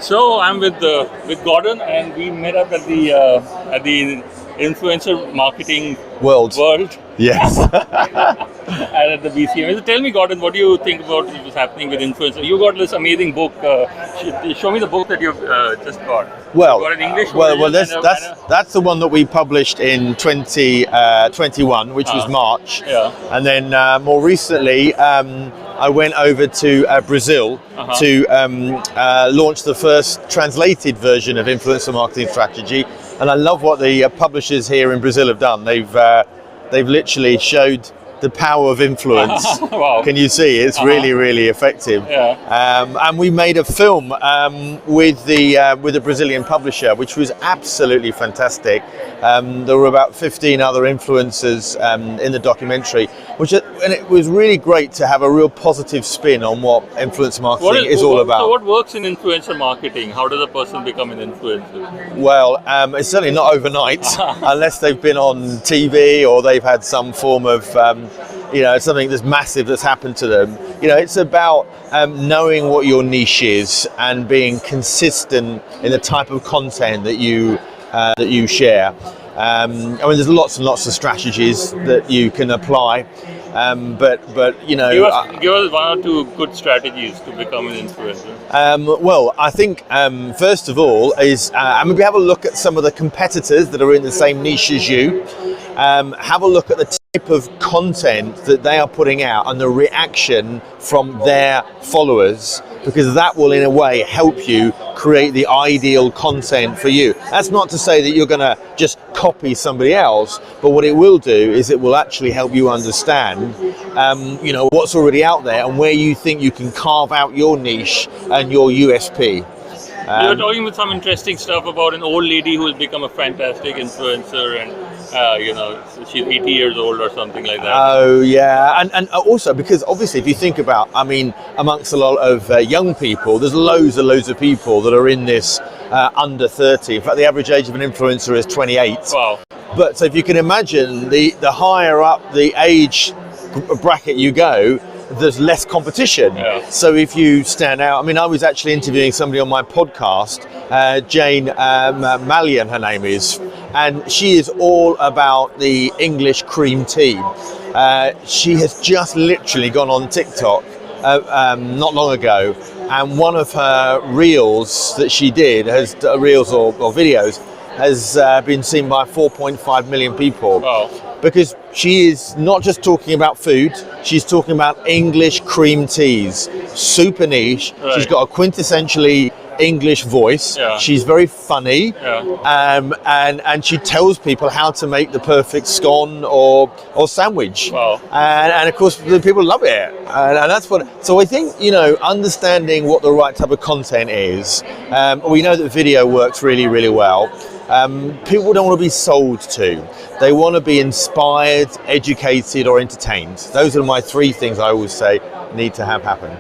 So I'm with Gordon, and we met up at the influencer marketing World. Yes. and at the BCMA. So tell me, Gordon, what do you think about what's happening with influencers? You got this amazing book. Show me the book that you've just got. Well, you got an English well, version that's the one that we published in 2021, which was March. Yeah. And then more recently, I went over to Brazil to launch the first translated version of Influencer Marketing Strategy. And I love what the publishers here in Brazil have done. They've literally showed the power of influence. Wow. Can you see? It's really effective. Yeah. And we made a film with the Brazilian publisher, which was absolutely fantastic. There were about 15 other influencers in the documentary, and it was really great to have a real positive spin on what influencer marketing is all about. So what works in influencer marketing? How does a person become an influencer? Well, it's certainly not overnight, unless they've been on TV or they've had some form of something that's massive that's happened to them. It's about knowing what your niche is and being consistent in the type of content that you share. There's lots and lots of strategies that you can apply, but give us one or two good strategies to become an influencer. Well, I think first of all is maybe have a look at some of the competitors that are in the same niche as you. Have a look at the type of content that they are putting out and the reaction from their followers, because that will in a way help you create the ideal content for you. That's not to say that you're going to just copy somebody else, but what it will do is it will actually help you understand what's already out there and where you think you can carve out your niche and your USP. You were talking with some interesting stuff about an old lady who has become a fantastic influencer, and she's 80 years old or something like that. Oh yeah, and also because obviously if you think about, amongst a lot of young people, there's loads of people that are in this under 30. In fact, the average age of an influencer is 28. Wow. But so if you can imagine, the higher up the age bracket you go, there's less competition. Yeah. So if you stand out, I was actually interviewing somebody on my podcast, Jane Malian, her name is, and she is all about the English cream tea. She has just literally gone on TikTok not long ago, and one of her reels that she did, reels or videos, has been seen by 4.5 million people. Wow. Because she is not just talking about food, she's talking about English cream teas. Super niche. Right. She's got a quintessentially English voice. Yeah. She's very funny. Yeah. And she tells people how to make the perfect scone or sandwich. Wow. And of course the people love it. And that's what, so I think, understanding what the right type of content is. We know that video works really well. People don't want to be sold to. They want to be inspired, educated, or entertained. Those are my three things I always say need to have happen.